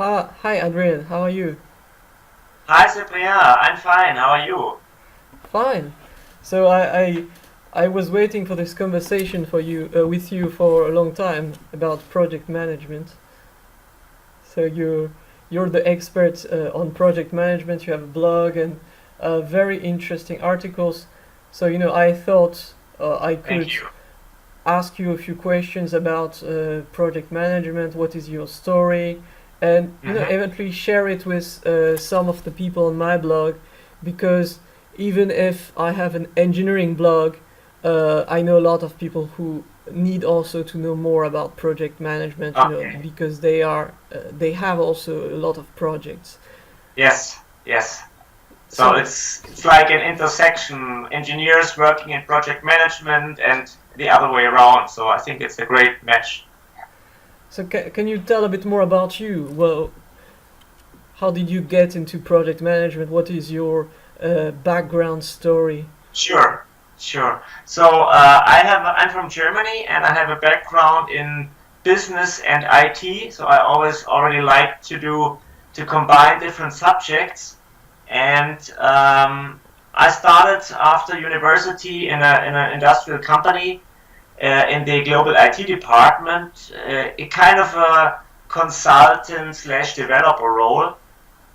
Hi Adrian, how are you? Hi Cyprien, I'm fine. How are you? Fine. So I was waiting for this conversation for you with you for a long time about project management. So you're the expert on project management. You have a blog and very interesting articles. So I thought I Thank could you. ask you a few questions about project management. What is your story? And hmm eventually share it with some of the people on my blog, because even if I have an engineering blog, I know a lot of people who need also to know more about project management. Okay. Because they have also a lot of projects. Yes, yes. So So it's like an intersection, engineers working in project management and the other way around. So I think it's a great match. can you tell a bit more about you? Well, how did you get into project management? What is your background story? Sure, sure. So I'm from Germany and I have a background in business and IT. So I always already like to combine different subjects. And I started after university in an industrial company in the global IT department, a kind of a consultant slash developer role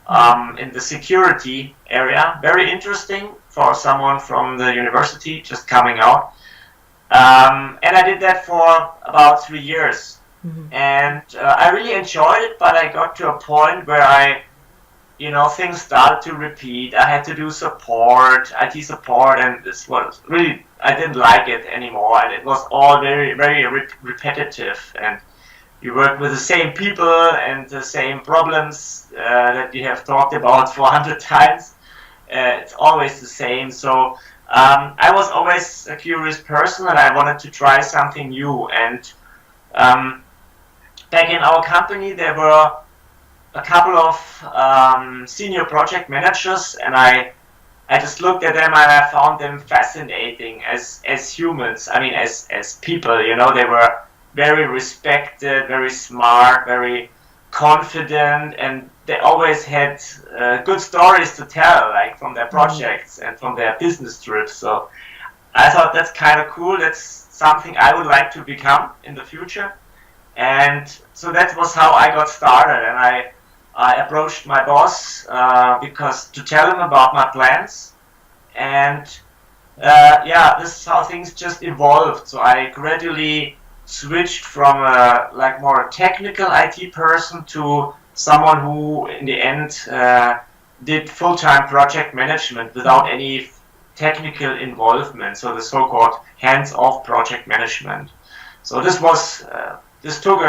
Mhm. in the security area. Very interesting for someone from the university just coming out. And I did that for about 3 years. Mhm. And I really enjoyed it, but I got to a point where things started to repeat. I had to do support, IT support, and this was really, I didn't like it anymore. And it was all very, very repetitive. And you work with the same people and the same problems that you have talked about for 100 times. It's always the same. So I was always a curious person and I wanted to try something new. And um, back in our company, there were a couple of senior project managers, and I just looked at them and I found them fascinating as humans. I mean, as people. They were very respected, very smart, very confident, and they always had good stories to tell, like from their Mhm. projects and from their business trips. So I thought that's kind of cool. That's something I would like to become in the future. And so that was how I got started. And I approached my boss because to tell him about my plans. And yeah, this is how things just evolved. So I gradually switched from a like more technical IT person to someone who, in the end, did full-time project management without any technical involvement. So the so-called hands-off project management. So this took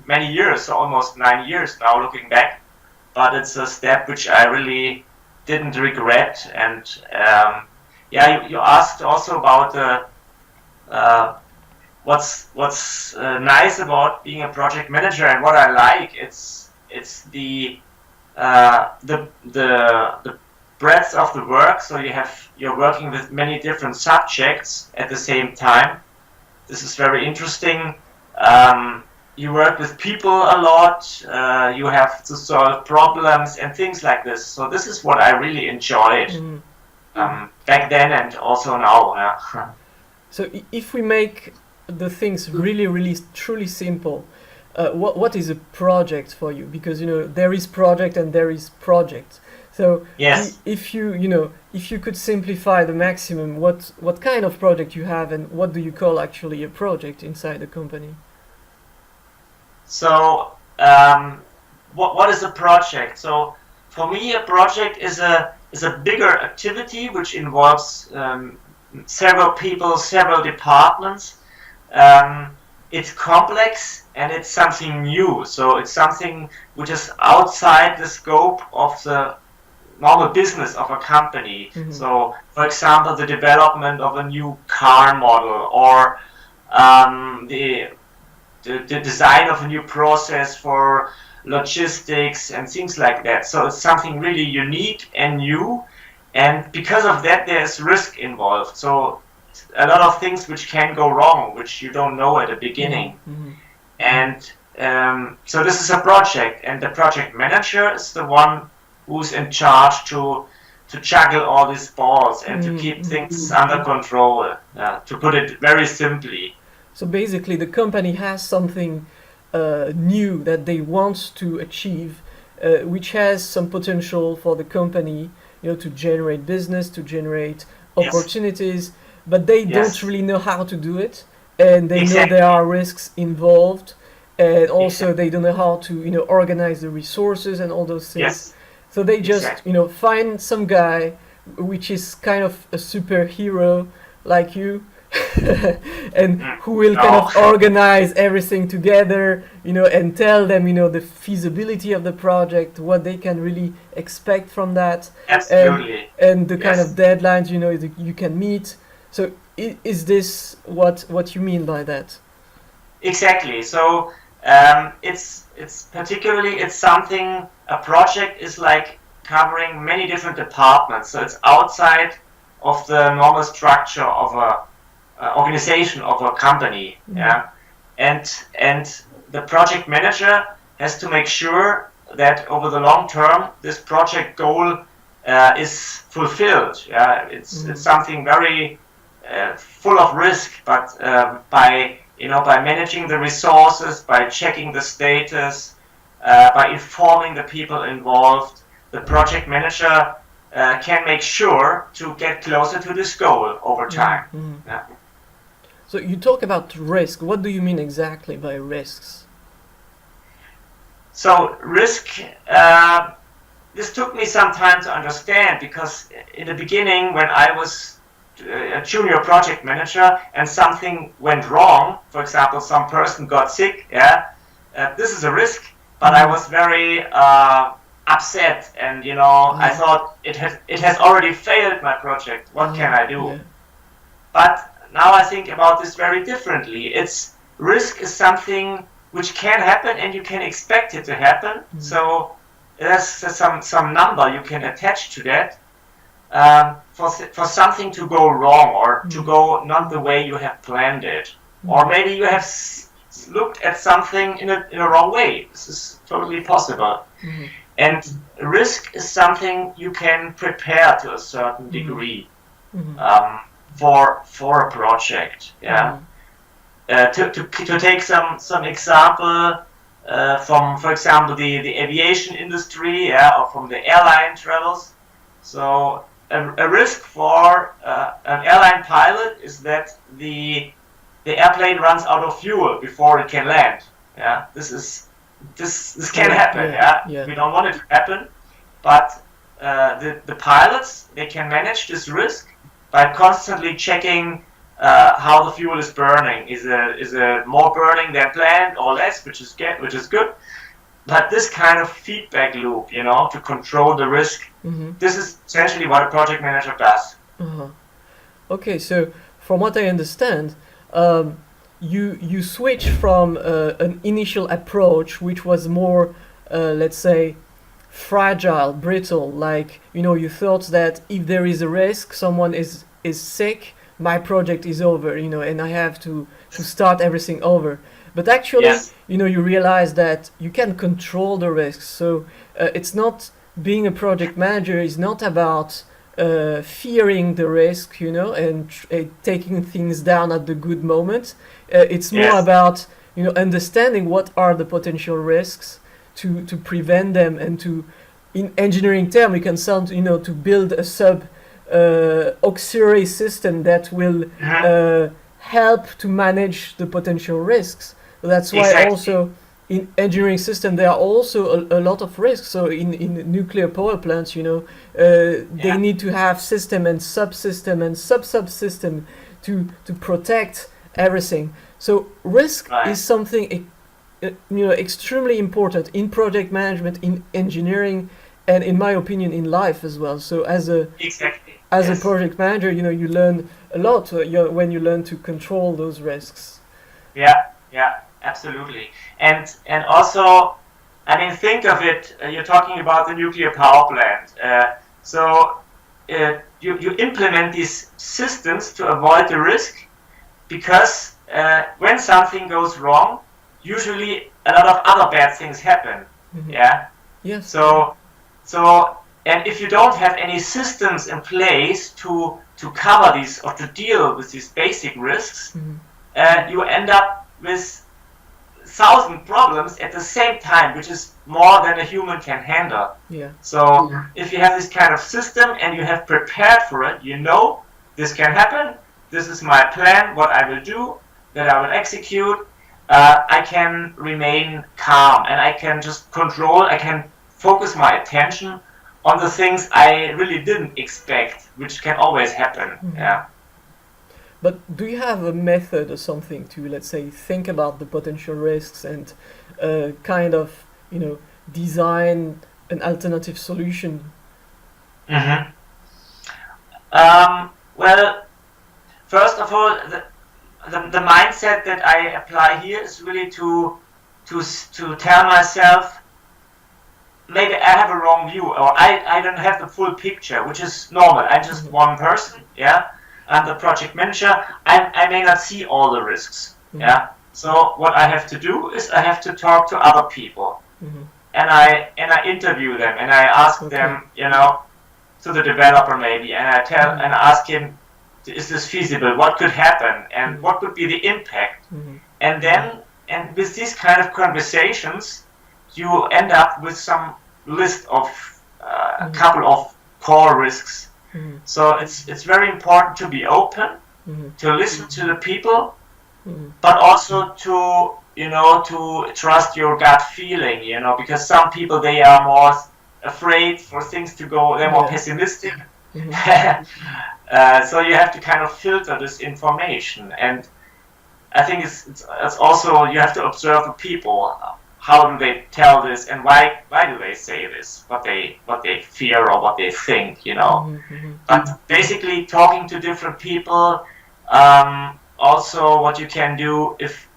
many years, so almost 9 years now, looking back. But it's a step which I really didn't regret. And yeah, you asked also about uh, what's nice about being a project manager and what I like. It's the breadth of the work. So you're working with many different subjects at the same time. This is very interesting. You work with people a lot. You have to solve problems and things like this. So this is what I really enjoyed Mhm. back then and also now. Yeah. So if we make the things really, really, truly simple, what is a project for you? Because there is project and there is project. So Yes. if if you could simplify the maximum, what kind of project you have and what do you call actually a project inside the company? So what is a project? So for me, a project is a bigger activity which involves several people, several departments. It's complex and it's something new. So it's something which is outside the scope of the normal business of a company. Hmm. So, for example, the development of a new car model or the design of a new process for logistics and things like that. So it's something really unique and new. And because of that, there's risk involved. So a lot of things which can go wrong, which you don't know at the Hmm. beginning. Hmm. And so this is a project, and the project manager is the one who's in charge to juggle all these balls and to keep things under control, to put it very simply. So basically, the company has something new that they want to achieve, which has some potential for the company, to generate business, to generate opportunities, but they don't really know how to do it, and they know there are risks involved, and also they don't know how to, organize the resources and all those things. Yes. So they just, find some guy, which is kind of a superhero like you, and who will kind of organize everything together, and tell them, the feasibility of the project, what they can really expect from that, Absolutely. and the kind of deadlines, you can meet. So is this what you mean by that? Exactly. So it's particularly, it's something, a project is like covering many different departments. So it's outside of the normal structure of a organization of a company. And the project manager has to make sure that over the long term this project goal is fulfilled. It's something very full of risk, but by managing the resources, by checking the status, by informing the people involved, the project manager can make sure to get closer to this goal over time. So you talk about risk. What do you mean exactly by risks? So risk, this took me some time to understand, because in the beginning when I was a junior project manager and something went wrong, for example, some person got sick, this is a risk, but I was very upset, and I thought it has already failed, my project. What can I do? But now I think about this very differently. Risk is something which can happen, and you can expect it to happen. So there's some number you can attach to that, for something to go wrong, or to go not the way you have planned it, or maybe you have looked at something in a wrong way. This is totally possible. And risk is something you can prepare to a certain degree for a project. To take some example from, for example, the aviation industry, or from the airline travels. So a risk for an airline pilot is that the airplane runs out of fuel before it can land. This can happen. We don't want it to happen, but the pilots, they can manage this risk by constantly checking how the fuel is burning. Is it more burning than planned or less, which is good. But this kind of feedback loop, to control the risk, this is essentially what a project manager does. Okay, so from what I understand, you switch from an initial approach which was more, let's say, fragile, brittle, like, you thought that if there is a risk, someone is sick, my project is over, and I have to start everything over. But actually, you realize that you can control the risks. So it's not, being a project manager is not about fearing the risk, and taking things down at the good moment. It's more about, understanding what are the potential risks, to prevent them, and to, in engineering term, we can sound, to build a auxiliary system that will help to manage the potential risks. That's why also in engineering system there are also a lot of risks. So in nuclear power plants, they need to have system and subsystem and sub-subsystem to protect everything. So risk is something extremely important in project management, in engineering, and in my opinion in life as well. So as a project manager, you learn a lot when you learn to control those risks. Yeah, absolutely. And also, I mean, think of it, you're talking about the nuclear power plant. So you implement these systems to avoid the risk, because when something goes wrong, usually a lot of other bad things happen. Yeah. Yes. So and if you don't have any systems in place to cover these or to deal with these basic risks, you end up with 1,000 problems at the same time, which is more than a human can handle. Yeah. So if you have this kind of system and you have prepared for it, you know this can happen. This is my plan, what I will do, that I will execute. I can remain calm and I can just control. I can focus my attention on the things I really didn't expect, which can always happen. Yeah. But do you have a method or something to, let's say, think about the potential risks and kind of, design an alternative solution? Well, first of all, the mindset that I apply here is really to tell myself, maybe I have a wrong view, or I don't have the full picture, which is normal. I'm just one person, yeah. I'm the project manager. I may not see all the risks, yeah. So what I have to do is I have to talk to other people, and I interview them, and I ask them, to the developer maybe, and I ask him, is this feasible? What could happen, and what could be the impact? And then, with these kind of conversations, you end up with some list of a couple of core risks. So it's very important to be open, to listen to the people, but also to trust your gut feeling, because some people, they are more afraid for things to go, they're more pessimistic. So you have to kind of filter this information, and I think it's also, you have to observe the people. How do they tell this, and why do they say this? What they fear or what they think, But basically, talking to different people. Also, what you can do if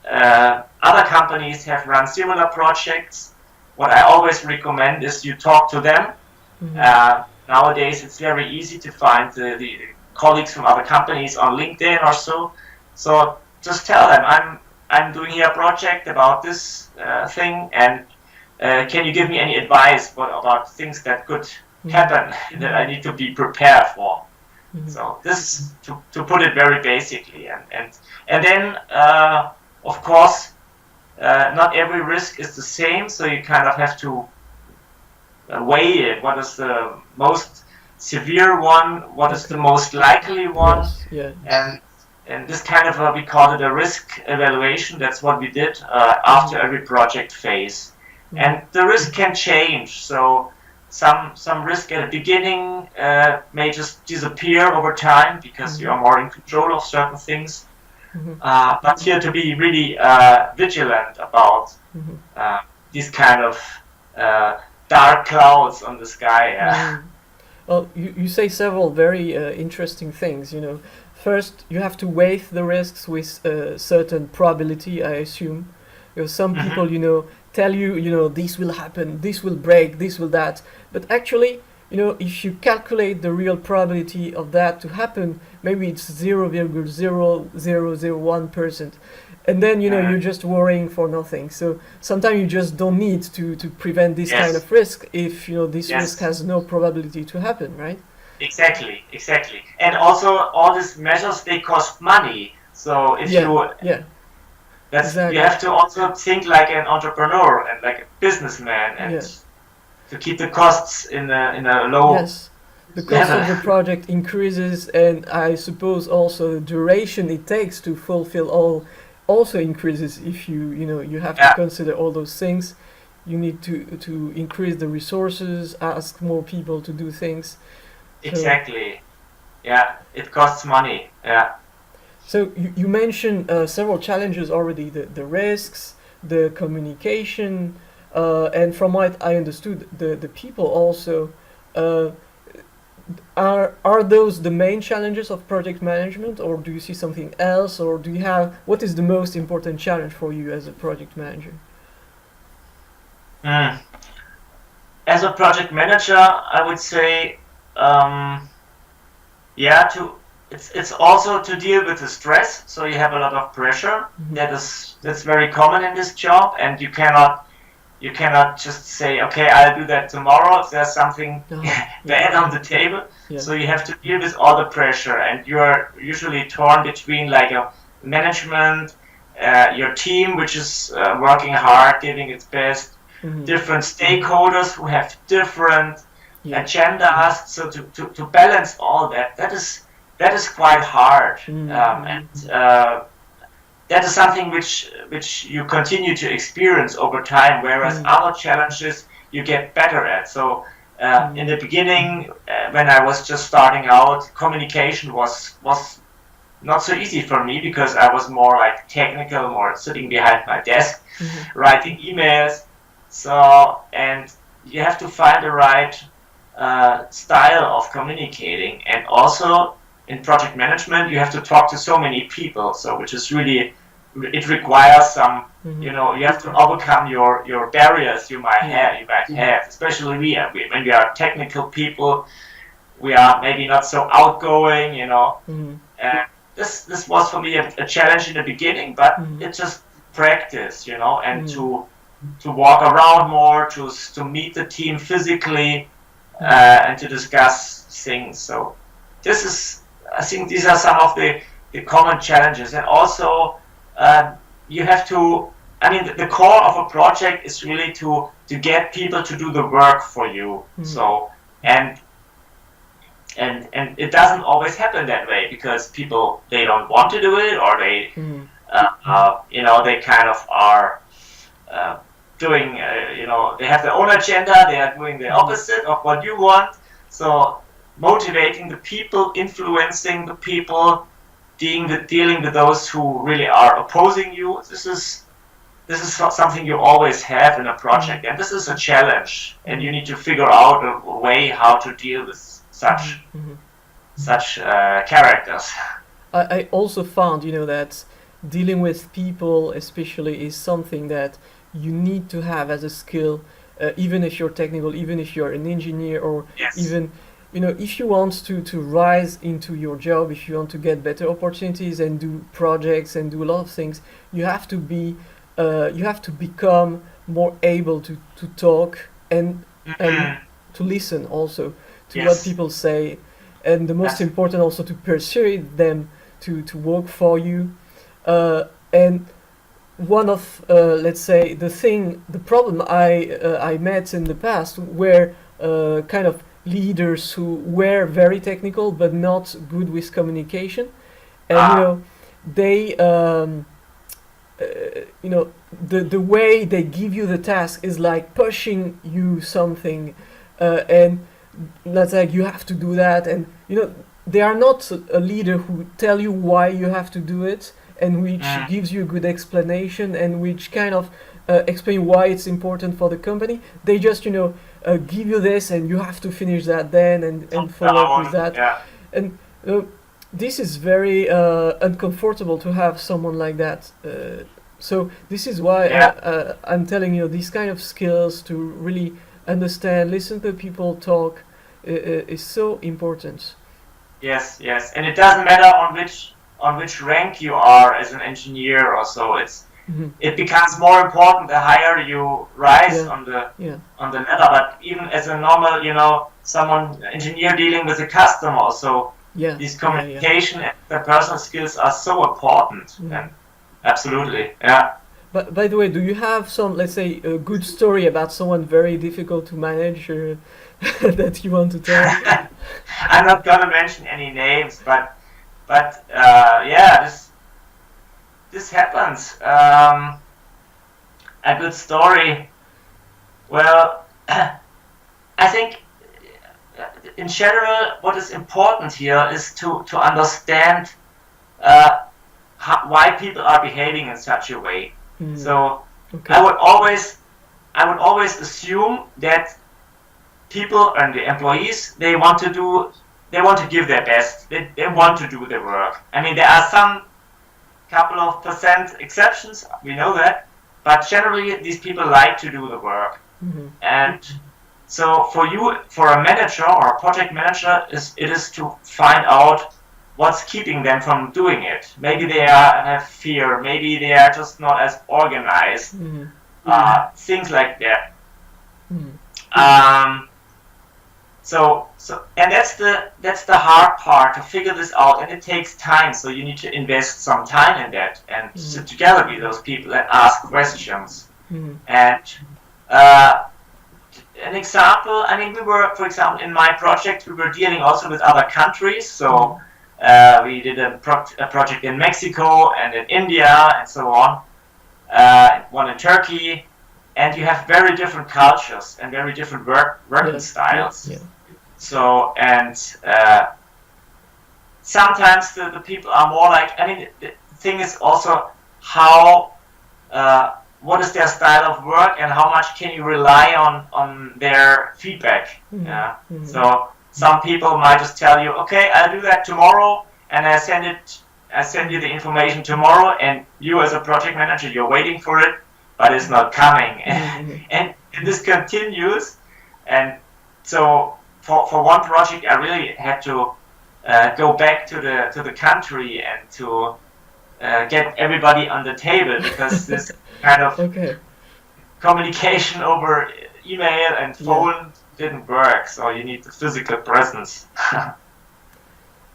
other companies have run similar projects, what I always recommend is you talk to them. Nowadays, it's very easy to find the colleagues from other companies on LinkedIn or so. So just tell them, I'm doing here a project about this thing, and can you give me any advice about things that could happen that I need to be prepared for? So this, to put it very basically, and then of course not every risk is the same, so you kind of have to weigh it. What is the most severe one? What is the most likely one? And this kind of, we call it a risk evaluation. That's what we did after every project phase. And the risk can change. So some risk at the beginning may just disappear over time because you are more in control of certain things. But here to be really vigilant about these kind of dark clouds on the sky. Well, you say several very interesting things, First, you have to weigh the risks with a certain probability, I assume. Some people, tell you, this will happen, this will break, this will that. But actually, if you calculate the real probability of that to happen, maybe it's 0.0001%. And then, you're just worrying for nothing. So sometimes you just don't need to prevent this kind of risk if, this risk has no probability to happen, right? Exactly. And also, all these measures, they cost money. So if you have to also think like an entrepreneur and like a businessman, and to keep the costs in a low. Yes, the cost of the project increases, and I suppose also the duration it takes to fulfill all also increases. If you have to consider all those things. You need to increase the resources, ask more people to do things. Exactly. Yeah, it costs money. Yeah. So you mentioned several challenges already: the risks, the communication, and from what I understood, the people also. Are those the main challenges of project management, or do you see something else, or what is the most important challenge for you as a project manager? As a project manager, I would say, it's also to deal with the stress. So you have a lot of pressure. That's very common in this job, and you cannot just say, okay, I'll do that tomorrow if there's something bad on the table. Yeah. So you have to deal with all the pressure, and you're usually torn between like a management, your team, which is working hard, giving its best, different stakeholders who have different agendas. So to balance all that, that is quite hard, and that is something which you continue to experience over time, whereas other challenges you get better at. So in the beginning, when I was just starting out, communication was not so easy for me because I was more like technical, more sitting behind my desk, writing emails. So, and you have to find the right style of communicating, and also in project management, you have to talk to so many people, so which is really, it requires some, you know, you have to overcome your barriers you might have, especially when we are technical people, we are maybe not so outgoing, you know. And this was for me a challenge in the beginning, but it's just practice, you know, and to walk around more, to meet the team physically, and to discuss things. So this is, I think these are some of the common challenges. And also you have to, I mean, the core of a project is really to get people to do the work for you. So and it doesn't always happen that way, because people, they don't want to do it, or they you know, they kind of are doing, you know, they have their own agenda, they are doing the opposite of what you want. So motivating the people, influencing the people, dealing with those who really are opposing you, this is something you always have in a project, and this is a challenge, and you need to figure out a way how to deal with such characters. I also found, you know, that dealing with people especially is something that you need to have as a skill, even if you're technical, even if you're an engineer, or even, you know, if you want to rise into your job, if you want to get better opportunities and do projects and do a lot of things, you have to be you have to become more able to talk and to listen also to what people say, and the most important also to persuade them to work for you. And one of let's say the problem I met in the past were kind of leaders who were very technical but not good with communication, and you know, they you know, the way they give you the task is like pushing you something, and that's like, you have to do that, and you know, they are not a leader who tell you why you have to do it, and which gives you a good explanation, and which kind of explain why it's important for the company. They just, you know, give you this and you have to finish that then, and follow up with that. And this is very uncomfortable to have someone like that. So this is why I'm telling you, these kind of skills to really understand, listen to people talk is so important. Yes, and it doesn't matter on which rank you are as an engineer or so. It becomes more important the higher you rise on the ladder. But even as a normal, you know, someone engineer dealing with a customer, so these communication and the personal skills are so important. And absolutely, But by the way, do you have some, let's say, a good story about someone very difficult to manage that you want to tell? I'm not gonna mention any names, but this happens. A good story. Well, I think in general, what is important here is to understand why people are behaving in such a way. So I would always assume that people and the employees, they want to give their best. They want to do the work. I mean, there are some couple of % exceptions, we know that, but generally these people like to do the work. And so for a manager or a project manager, it is to find out what's keeping them from doing it. Maybe they have fear. Maybe they are just not as organized. Things like that. So and that's the hard part, to figure this out, and it takes time. So you need to invest some time in that and sit together with those people and ask questions. And an example, I mean, we were, for example, in my project, we were dealing also with other countries. So we did a project in Mexico and in India and so on, one in Turkey, and you have very different cultures and very different working styles. So, and sometimes the people are more like, I mean, the thing is also how, what is their style of work and how much can you rely on their feedback. So some people might just tell you, okay, I'll do that tomorrow, and I send you the information tomorrow, and you as a project manager, you're waiting for it, but it's not coming. And this continues. And so for one project, I really had to go back to the country and to get everybody on the table, because this kind of communication over email and phone didn't work. So you need the physical presence.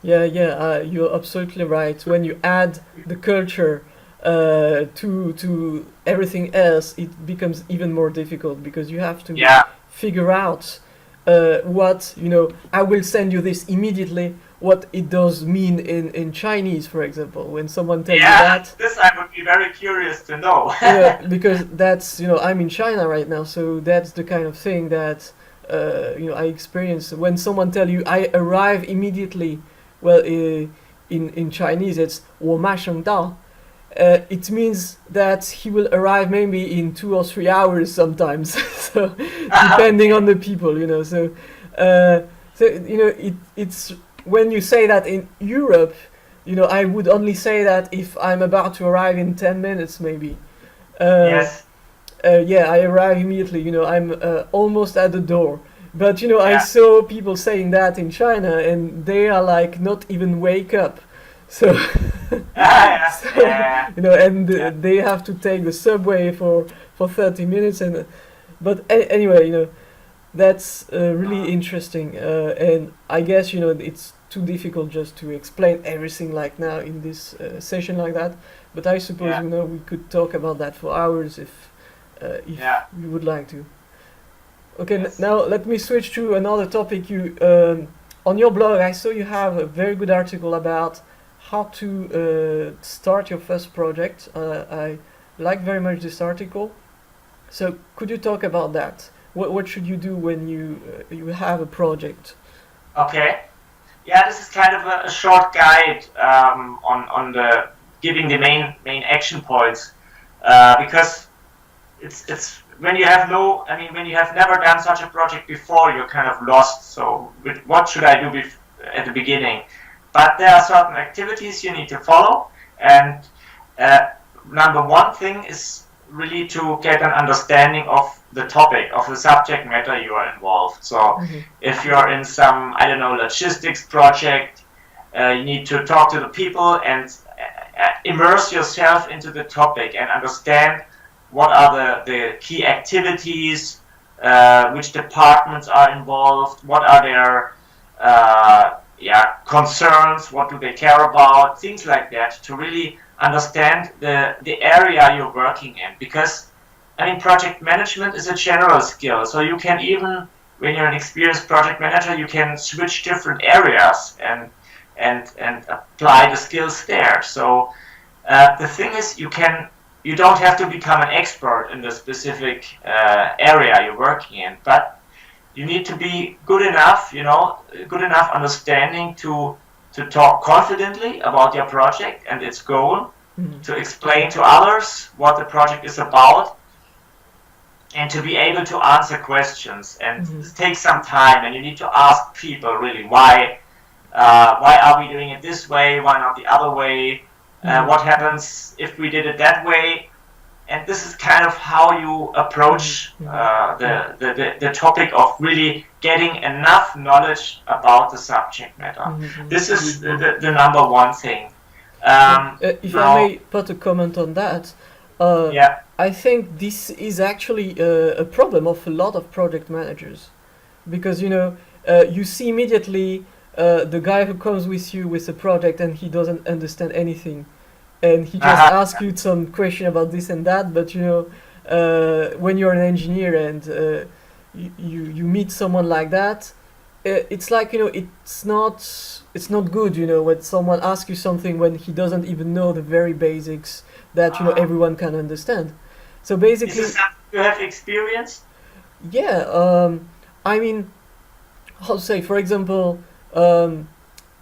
You're absolutely right. When you add the culture to everything else, it becomes even more difficult, because you have to figure out what, I will send you this immediately, what it does mean in Chinese, for example, when someone tells you that. This I would be very curious to know. Because that's, I'm in China right now, so that's the kind of thing that, I experience. When someone tell you, I arrive immediately, well, in Chinese, it's 我马上到. It means that he will arrive maybe in 2 or 3 hours sometimes. So depending on the people, So it's when you say that in Europe, I would only say that if I'm about to arrive in 10 minutes, maybe. Yes. I arrive immediately. I'm almost at the door. But I saw people saying that in China, and they are like not even wake up. So, and they have to take the subway for 30 minutes. But anyway, that's really interesting. And I guess, it's too difficult just to explain everything like now in this session like that. But I suppose, we could talk about that for hours if you would like to. Okay, now let me switch to another topic. You on your blog, I saw you have a very good article about how to start your first project. I like very much this article. So could you talk about that? What should you do when you have a project? Okay. Yeah, this is kind of a short guide on the giving the main action points, because it's when you have when you have never done such a project before, you're kind of lost. So what should I do at the beginning? But there are certain activities you need to follow, and number one thing is really to get an understanding of the topic, of the subject matter you are involved. So if you're in some, logistics project, you need to talk to the people and immerse yourself into the topic and understand what are the key activities, which departments are involved, what are their concerns, what do they care about, things like that, to really understand the area you're working in. Because project management is a general skill, so you can even, when you're an experienced project manager, you can switch different areas and apply the skills there. So the thing is, you don't have to become an expert in the specific area you're working in, but you need to be good enough, good enough understanding to talk confidently about your project and its goal, to explain to others what the project is about, and to be able to answer questions. And it takes some time, and you need to ask people really why are we doing it this way, why not the other way, what happens if we did it that way. and this is kind of how you approach the topic of really getting enough knowledge about the subject matter. This is the number one thing. If I may put a comment on that, I think this is actually a problem of a lot of project managers, because you see immediately the guy who comes with you with a project and he doesn't understand anything, and he just asks you some question about this and that. But when you're an engineer and you meet someone like that, it's like it's not good when someone asks you something when he doesn't even know the very basics that everyone can understand. So basically, is this something you have experienced? Yeah, I mean, how to say, for example,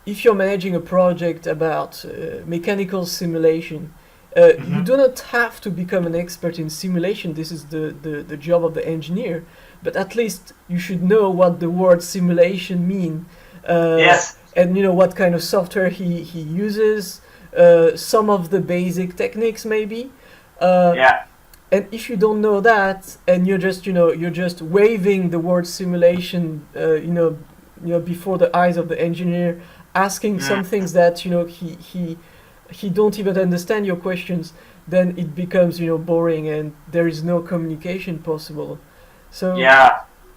if you're managing a project about mechanical simulation, you do not have to become an expert in simulation. This is the job of the engineer, but at least you should know what the word simulation mean. Yes. And what kind of software he uses, some of the basic techniques maybe. And if you don't know that, and you're just waving the word simulation, before the eyes of the engineer, asking some things that he don't even understand your questions, then it becomes boring and there is no communication possible. So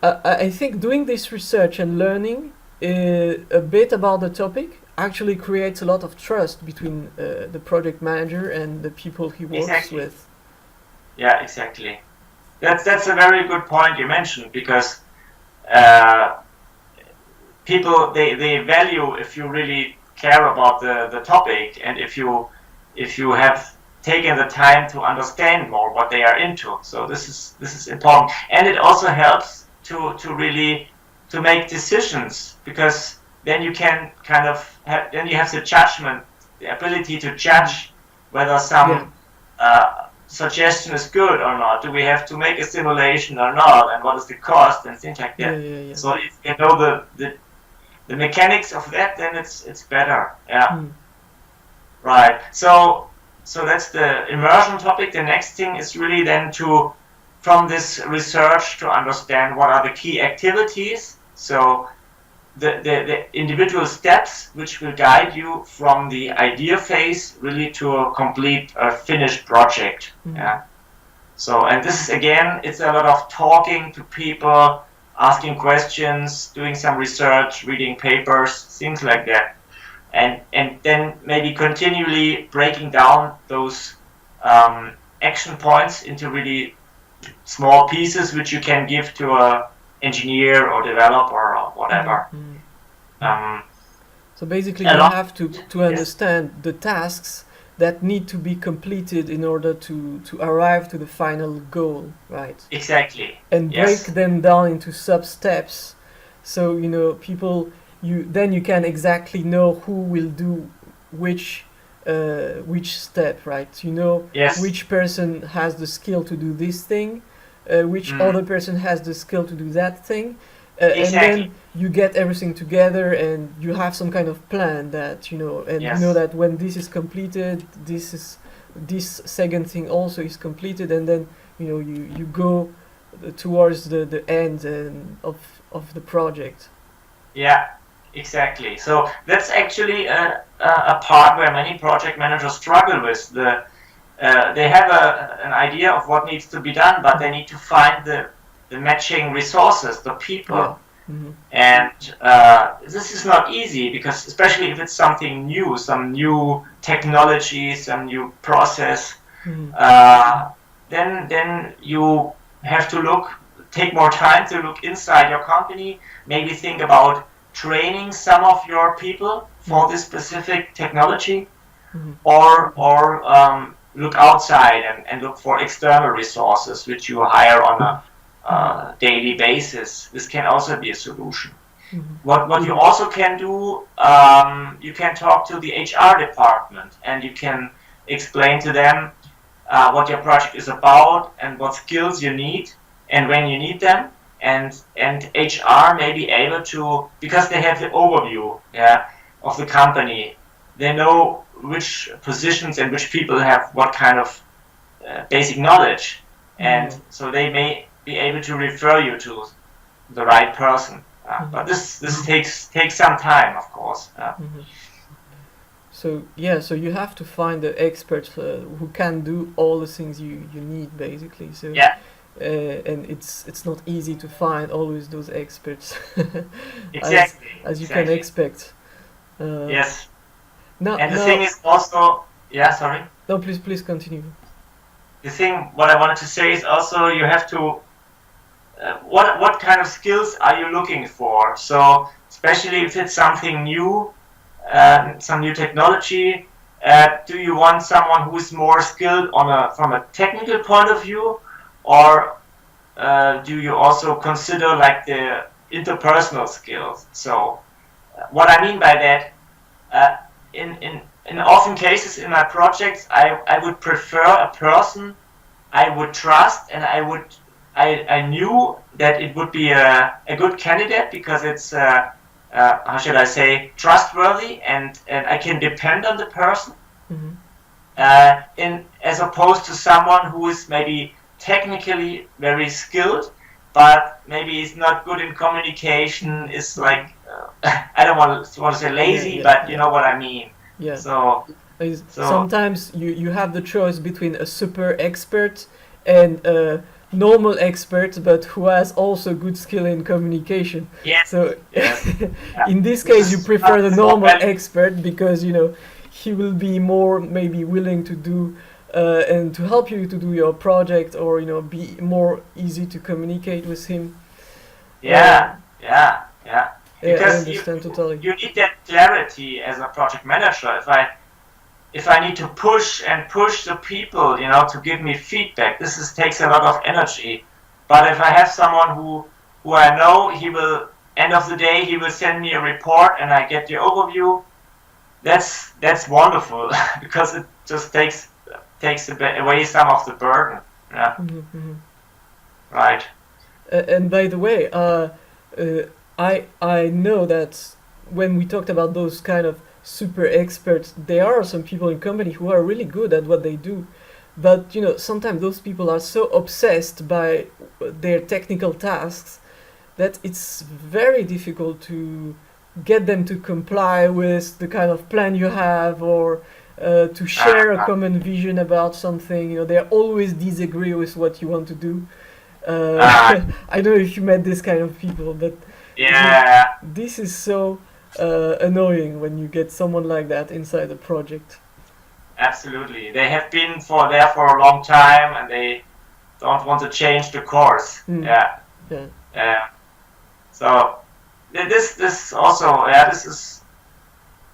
I think doing this research and learning a bit about the topic actually creates a lot of trust between the project manager and the people he works with. Yeah, exactly. That's a very good point you mentioned, because people they value if you really care about the topic, and if you have taken the time to understand more what they are into. So this is important, and it also helps to really to make decisions, because then you can kind of then you have the judgment, the ability to judge whether some suggestion is good or not. Do we have to make a simulation or not, and what is the cost and things like that. So if you know the mechanics of that, then it's better. Right. So that's the immersion topic. The next thing is really then from this research to understand what are the key activities. So the individual steps which will guide you from the idea phase really to a complete finished project. So, and this is again, it's a lot of talking to people, asking questions, doing some research, reading papers, things like that, and then maybe continually breaking down those action points into really small pieces which you can give to a engineer or developer or whatever. So basically you have to understand the tasks that need to be completed in order to arrive to the final goal, right? Exactly. And break them down into sub-steps, so then you can exactly know who will do which step, right? Which person has the skill to do this thing, which other person has the skill to do that thing, and then you get everything together and you have some kind of plan that you know that when this is completed, this second thing also is completed, and then you go towards the end of the project. Yeah, exactly. So that's actually a part where many project managers struggle with. They have an idea of what needs to be done, but they need to find the matching resources, the people. And this is not easy, because especially if it's something new, some new technology, some new process, then you have to take more time to look inside your company, maybe think about training some of your people for this specific technology, or look outside and look for external resources which you hire on a daily basis. This can also be a solution. What you also can do, you can talk to the HR department and you can explain to them what your project is about and what skills you need and when you need them, and HR may be able to, because they have the overview of the company, they know which positions and which people have what kind of basic knowledge, and so they may be able to refer you to the right person. But this takes some time, of course. So yeah, so you have to find the experts who can do all the things you need, basically. So yeah, and it's not easy to find always those experts, exactly. as you can expect. Yes. Now, And the thing is also, yeah, sorry. No, please continue. The thing, what I wanted to say is also you have to. What kind of skills are you looking for? So especially if it's something new, some new technology, do you want someone who is more skilled from a technical point of view, or do you also consider like the interpersonal skills? So what I mean by that, in often cases in my projects, I would prefer a person I would trust, and I knew that it would be a good candidate because it's how should I say, trustworthy, and I can depend on the person. As opposed to someone who is maybe technically very skilled, but maybe is not good in communication, is like I don't want to say lazy, but you know what I mean. Yeah. So sometimes you have the choice between a super expert and a normal expert, but who has also good skill in communication. Yes. So in this case, you prefer the normal expert because he will be more maybe willing to do and to help you to do your project, or be more easy to communicate with him. Yeah. Because I understand totally. You need that clarity as a project manager. If I need to push the people, to give me feedback, takes a lot of energy. But if I have someone who I know, he will, end of the day, he will send me a report and I get the overview. That's wonderful because it just takes away some of the burden. Yeah. Right. And by the way, I know that when we talked about those kind of super experts, there are some people in company who are really good at what they do, but sometimes those people are so obsessed by their technical tasks that it's very difficult to get them to comply with the kind of plan you have, or to share a common vision about something. They always disagree with what you want to do. I don't know if you met this kind of people, but this is so annoying when you get someone like that inside a project. Absolutely. They have been there for a long time and they don't want to change the course. So this also, this is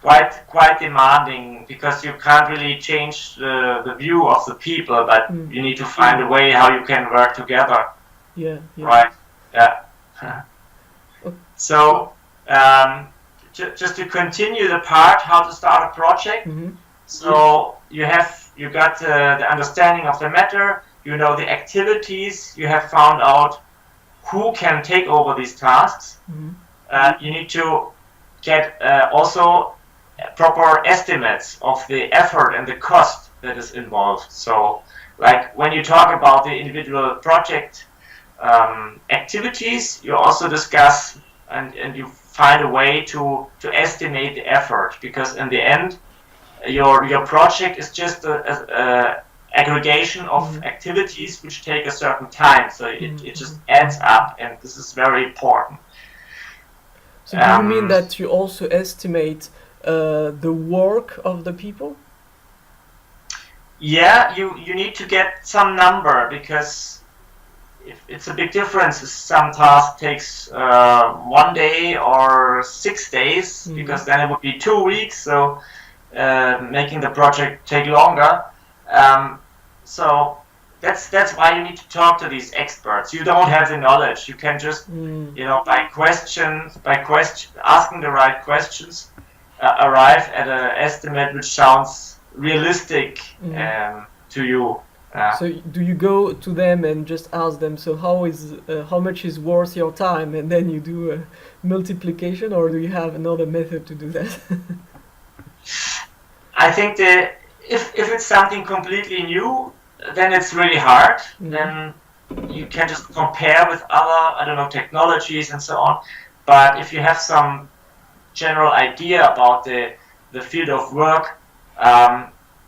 quite demanding because you can't really change the view of the people, but you need to find a way how you can work together. Yeah. Right. Yeah. So just to continue the part how to start a project. So you got the understanding of the matter, the activities, you have found out who can take over these tasks. You need to get also proper estimates of the effort and the cost that is involved. So like when you talk about the individual project activities, you also discuss and you find a way to estimate the effort, because in the end your project is just a aggregation of activities which take a certain time, so it just adds up, and this is very important. So do you mean that you also estimate the work of the people? Yeah, you need to get some number, because if it's a big difference if some task takes 1 day or 6 days, because then it would be 2 weeks, so making the project take longer. So that's why you need to talk to these experts. You don't have the knowledge. You can just by asking the right questions, arrive at an estimate which sounds realistic to you. So do you go to them and just ask them, so how much is worth your time, and then you do a multiplication, or do you have another method to do that? I think that if it's something completely new, then it's really hard. Mhm. Then you can just compare with other, I don't know, technologies and so on. But if you have some general idea about the field of work,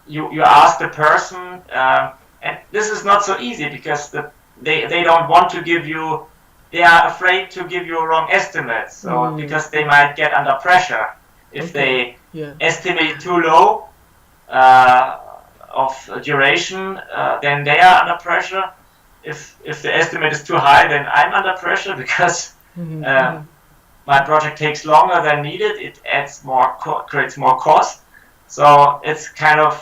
you ask the person, and this is not so easy because they don't want to give you, they are afraid to give you wrong estimates. So because they might get under pressure if they estimate too low of duration, then they are under pressure. If the estimate is too high, then I'm under pressure because my project takes longer than needed. It adds more, creates more cost. So it's kind of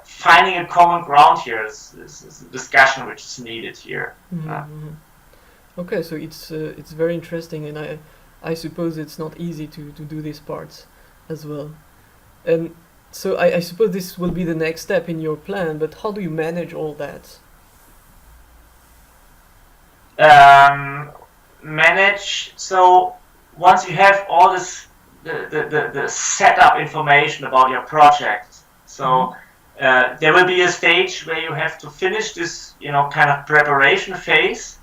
finding a common ground here is a discussion which is needed here. Okay, so it's very interesting, and I suppose it's not easy to do these parts as well. And so I suppose this will be the next step in your plan, but how do you manage all that? Manage, so once you have all this the setup information about your project, so there will be a stage where you have to finish this, you know, kind of preparation phase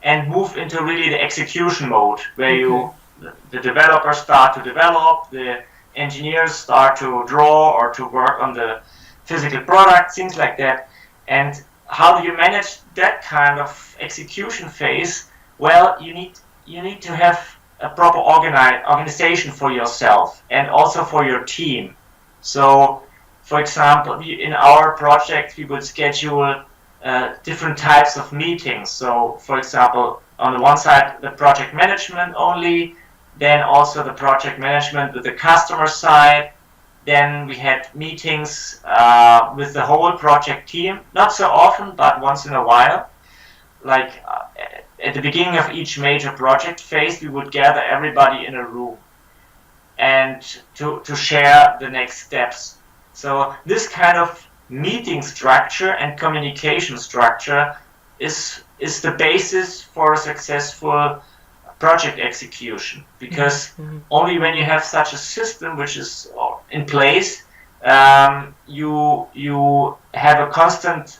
and move into really the execution mode where the developers start to develop, the engineers start to draw or to work on the physical product, things like that. And how do you manage that kind of execution phase? Well, you need to have a proper organization for yourself and also for your team. So, for example, in our project, we would schedule different types of meetings. So, for example, on the one side, the project management only, then also the project management with the customer side. Then we had meetings with the whole project team, not so often, but once in a while. Like at the beginning of each major project phase, we would gather everybody in a room and to share the next steps. So this kind of meeting structure and communication structure is the basis for a successful project execution, because only when you have such a system which is in place, you have a constant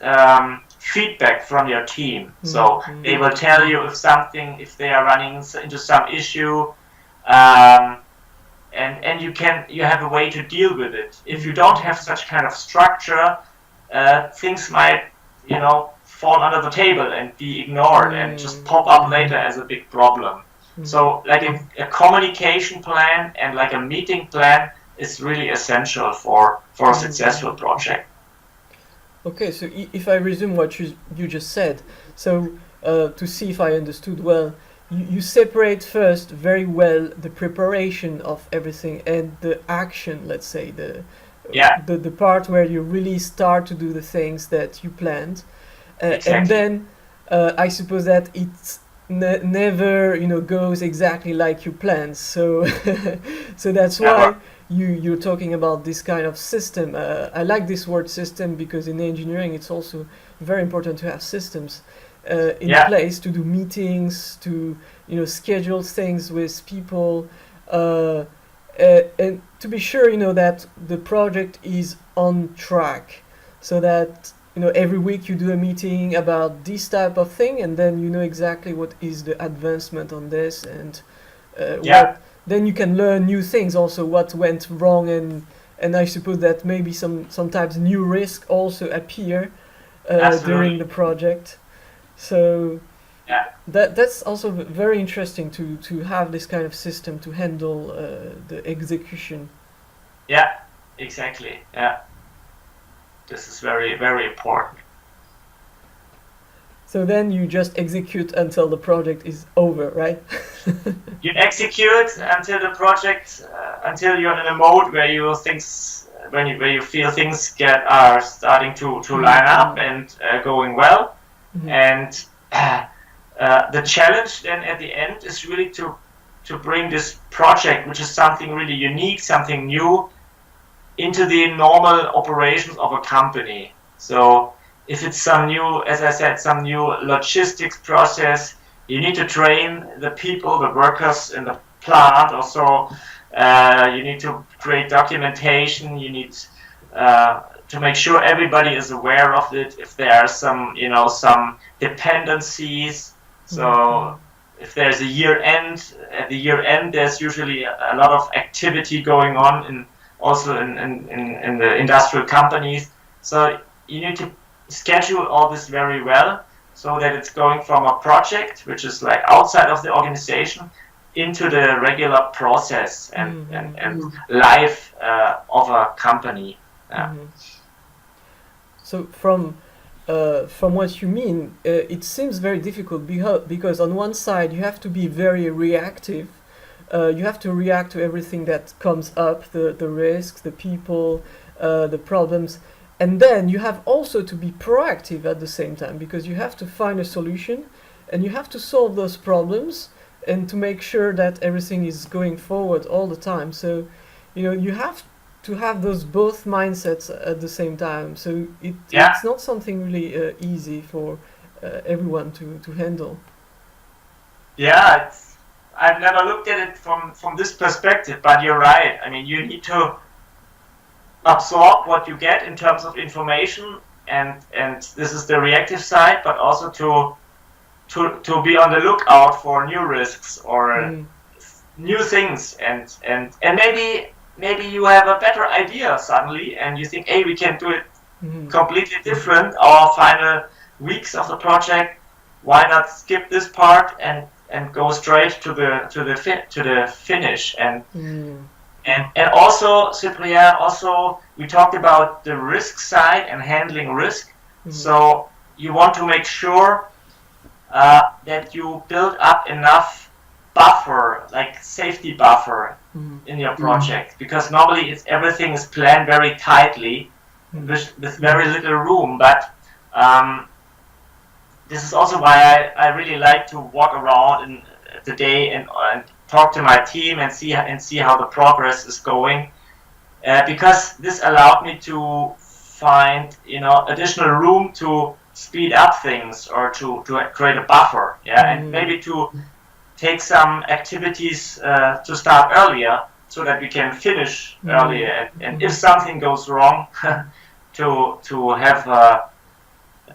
feedback from your team. So they will tell you if they are running into some issue, and you have a way to deal with it. If you don't have such kind of structure, things might, you know, fall under the table and be ignored and just pop up later as a big problem. So like a communication plan and like a meeting plan is really essential for a successful project. Okay, so if I resume what you just said, so to see if I understood well, you separate first very well the preparation of everything and the action, let's say, the part where you really start to do the things that you planned, Exactly. and then I suppose that it's never, you know, goes exactly like you planned. So so that's why you're talking about this kind of system. I like this word system because in engineering it's also very important to have systems in place to do meetings, to, you know, schedule things with people, and to be sure, you know, that the project is on track, so that, you know, every week you do a meeting about this type of thing, and then you know exactly what is the advancement on this, and then you can learn new things also, what went wrong, and I suppose that maybe sometimes new risks also appear during the project. So that's also very interesting to have this kind of system to handle the execution. Yeah, exactly. Yeah. This is very, very important. So then you just execute until the project is over, right? You execute until the project, until you're in a mode where you where you feel things are starting to line up and going well. And the challenge then at the end is really to bring this project, which is something really unique, something new, into the normal operations of a company. So if it's some new, as I said, some new logistics process, you need to train the people, the workers in the plant. Also, you need to create documentation. You need to make sure everybody is aware of it. If there are some, some dependencies, so if there's a year end, at the year end, there's usually a lot of activity going on also in the industrial companies. So you need to schedule all this very well so that it's going from a project, which is like outside of the organization, into the regular process and life of a company. Yeah. So from what you mean, it seems very difficult because on one side you have to be very reactive. You have to react to everything that comes up, the risks, the people, the problems. And then you have also to be proactive at the same time, because you have to find a solution and you have to solve those problems and to make sure that everything is going forward all the time. So, you have to have those both mindsets at the same time. So it's not something really easy for everyone to handle. Yeah, I've never looked at it from this perspective, but you're right. I mean, you need to absorb what you get in terms of information, and this is the reactive side, but also to be on the lookout for new risks or new things, and maybe you have a better idea suddenly, and you think, hey, we can do it completely different. Our final weeks of the project, why not skip this part and go straight to the finish and also, Cyprien, also we talked about the risk side and handling risk. So you want to make sure that you build up enough buffer, like safety buffer in your project, because normally everything is planned very tightly with very little room. But this is also why I really like to walk around in the day and talk to my team and see how the progress is going, because this allowed me to find additional room to speed up things or to create a buffer, and maybe to take some activities to start earlier so that we can finish earlier, and if something goes wrong, to have a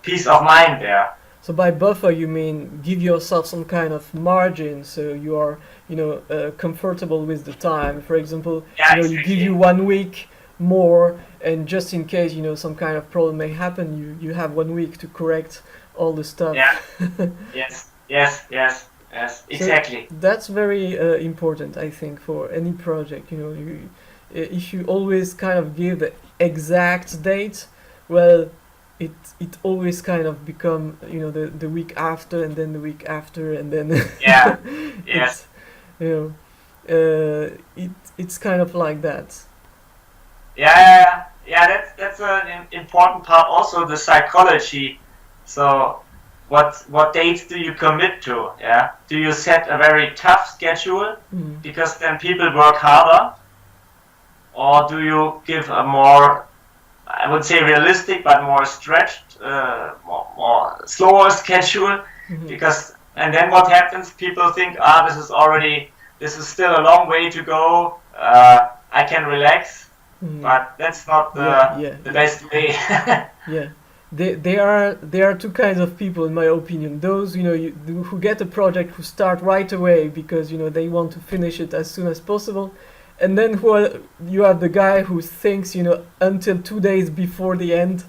peace of mind there. So by buffer you mean give yourself some kind of margin, so you are comfortable with the time. For example, you give you 1 week more, and just in case some kind of problem may happen, you have 1 week to correct all the stuff. Yes, exactly. So that's very important, I think, for any project. If you always kind of give the exact date, well, it always kind of become the week after, and then the week after, and then it's kind of like that. That's an important part, also the psychology. So what dates do you commit to? Do you set a very tough schedule because then people work harder, or do you give a more, I would say, realistic but more stretched, more slower schedule? And then what happens? People think, this is still a long way to go. I can relax, but that's not the best way. There are two kinds of people, in my opinion. Those who get a project, who start right away because they want to finish it as soon as possible. And then you have the guy who thinks, until 2 days before the end,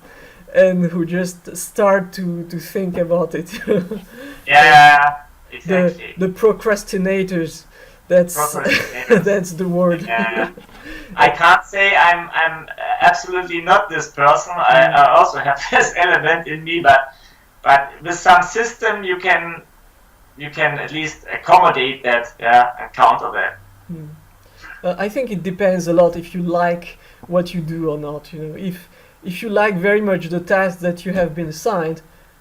and who just start to think about it. Exactly. The procrastinators. That's the word. I can't say I'm absolutely not this person. I also have this element in me, but with some system you can at least accommodate that, and counter that. I think it depends a lot if you like what you do or not. If you like very much the task that you have been assigned,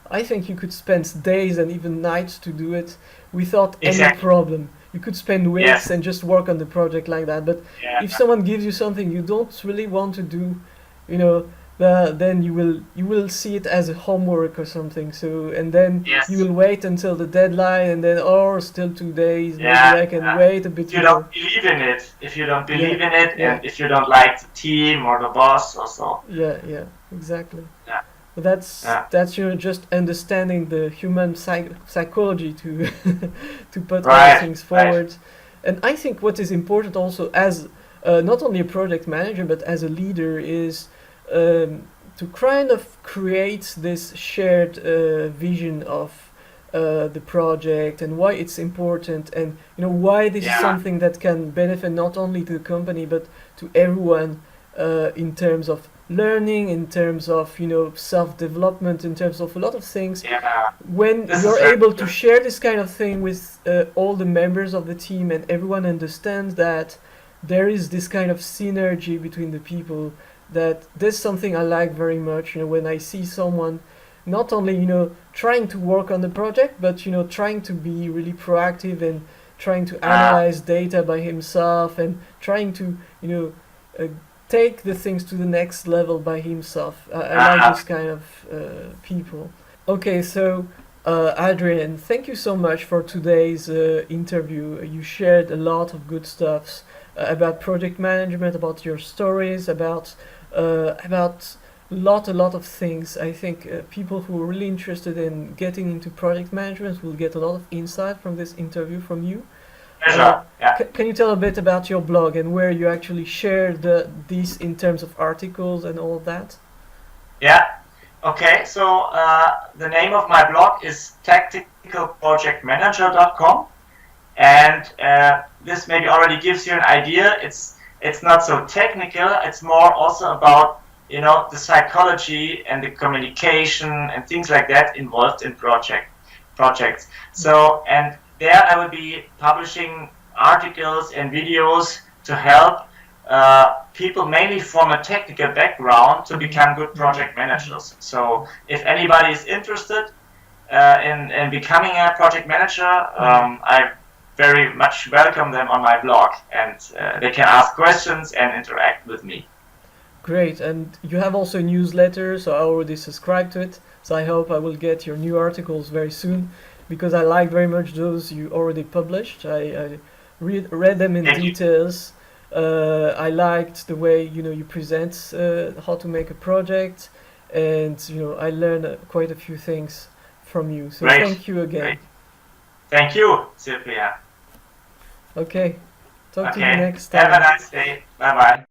I think you could spend days and even nights to do it without any problem. You could spend weeks and just work on the project like that. But if someone gives you something you don't really want to do, then you will see it as a homework or something. So and then Yes. you will wait until the deadline, and then still 2 days. Yeah, Maybe I can wait a bit if you more. don't believe in it, if you don't believe Yeah, in it, yeah. and if you don't like the team or the boss or so. Yeah, exactly. Yeah. But Yeah. that's just understanding the human psychology to to put Right, other things forward. And I think what is important also as not only a project manager but as a leader is to kind of create this shared vision of the project and why it's important, and why this is Yeah. something that can benefit not only to the company but to everyone, in terms of learning, in terms of self-development, in terms of a lot of things. Yeah. When This you're is very able to good. share this kind of thing with all the members of the team, and everyone understands that there is this kind of synergy between the people, that that's something I like very much. When I see someone not only trying to work on the project, but trying to be really proactive and trying to analyze data by himself, and trying to uh, take the things to the next level by himself. I like this kind of people. Okay, so Adrian, thank you so much for today's interview. You shared a lot of good stuff about project management, about your stories, about a lot of things. I think people who are really interested in getting into project management will get a lot of insight from this interview from you. Pleasure. Yeah. Can you tell a bit about your blog and where you actually share these in terms of articles and all of that? Yeah. Okay. So the name of my blog is tacticalprojectmanager.com, and this maybe already gives you an idea. It's not so technical. It's more also about the psychology and the communication and things like that involved in projects. So, and there I will be publishing articles and videos to help people mainly from a technical background to become good project managers. So if anybody is interested in becoming a project manager, I very much welcome them on my blog, and they can ask questions and interact with me. Great, and you have also a newsletter, so I already subscribed to it. So I hope I will get your new articles very soon, because I like very much those you already published. I read them in details. I liked the way you present how to make a project, and I learned quite a few things from you. So Great. Thank you again. Great. Thank you, Sylvia. Okay, talk to you next time. Have a nice day. Bye bye.